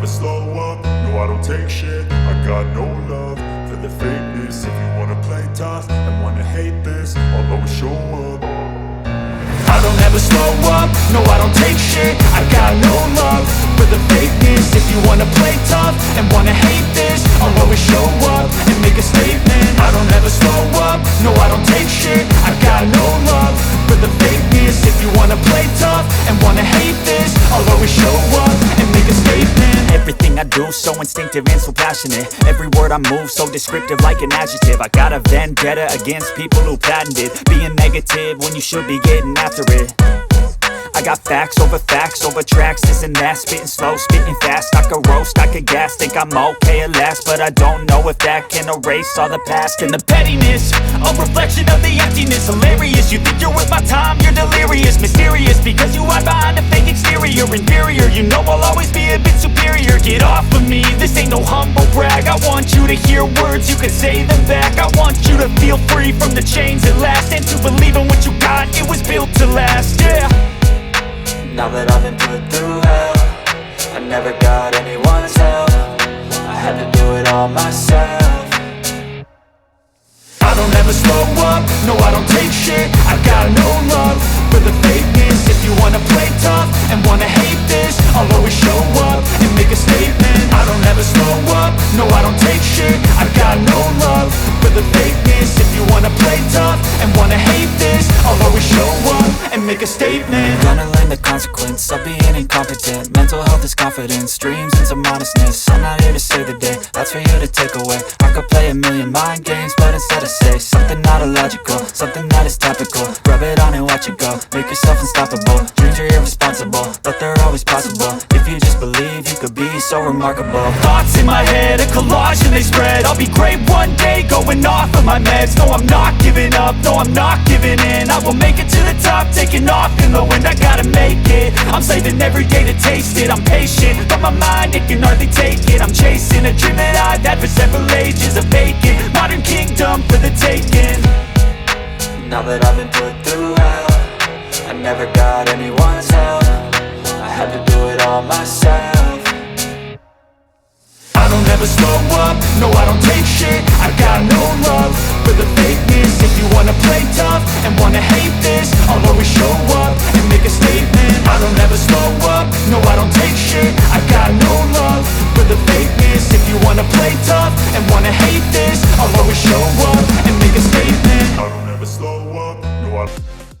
slow up, no I don't take shit. I got no love for the fakeness. If you wanna play tough and wanna hate this, I'll always show up. I don't ever slow up, no I don't take shit. I got no love for the fakeness. If you wanna play tough and wanna hate this, I'll always show up and make a statement. I don't ever slow up, no I don't take shit. I got no love for the fakeness. If you wanna play tough and wanna hate this, I'll always show up and make a statement. Everything I do so instinctive and so passionate. Every word I move so descriptive like an adjective. I got a vendetta against people who patented being negative when you should be getting after it. I got facts over tracks, this and that. Spitting slow, spitting fast, I could roast, I could gas. Think I'm okay at last, but I don't know if that can erase all the past. And the pettiness, a reflection of the emptiness. Hilarious, you think you're worth my time, you're delirious. Mysterious, because you hide behind a fake exterior. Inferior, you know I'll always be a bit superior. Get off of me, this ain't no humble brag. I want you to hear words, you can say them back. I want you to feel free from the chains at last, and to believe in what you got, it was built to last, yeah. Now that I've been put through hell, I never got anyone's help. I had to do it all myself. I don't ever slow up, no I don't take shit. I got no love for the fakeness. If you wanna play tough and wanna hate this, I'll always show up and make a statement. I don't ever slow up, no I don't take shit. I got no love for the fakeness. If you wanna play tough and wanna hate this, I'll always show up and make a statement. Gonna learn the consequence of being incompetent. Mental health is confidence, dreams and some honestness. I'm not here to save the day, that's for you to take away. I could play a million mind games, but instead I say something not illogical, something that is topical. Rub it on and watch it go, make yourself unstoppable. Dreams are irresponsible, but they're always possible. If you just believe, you could be so remarkable. Thoughts in my head, a collage and they spread. I'll be great one day, going off of my meds. No, I'm not giving up, no, I'm not giving in. I will make it to the top, taking off in the wind. I gotta make it, I'm saving every day to taste it. I'm patient, but my mind, it can hardly take it. I'm chasing a dream that I've had for several ages. A vacant, modern kingdom for the taking. Now that I've been put through hell, I never got anyone's help. I had to do it all myself. I don't ever slow up, no I don't take shit. I got no love for the fakeness. If you wanna play tough and wanna hate this, I'll always show up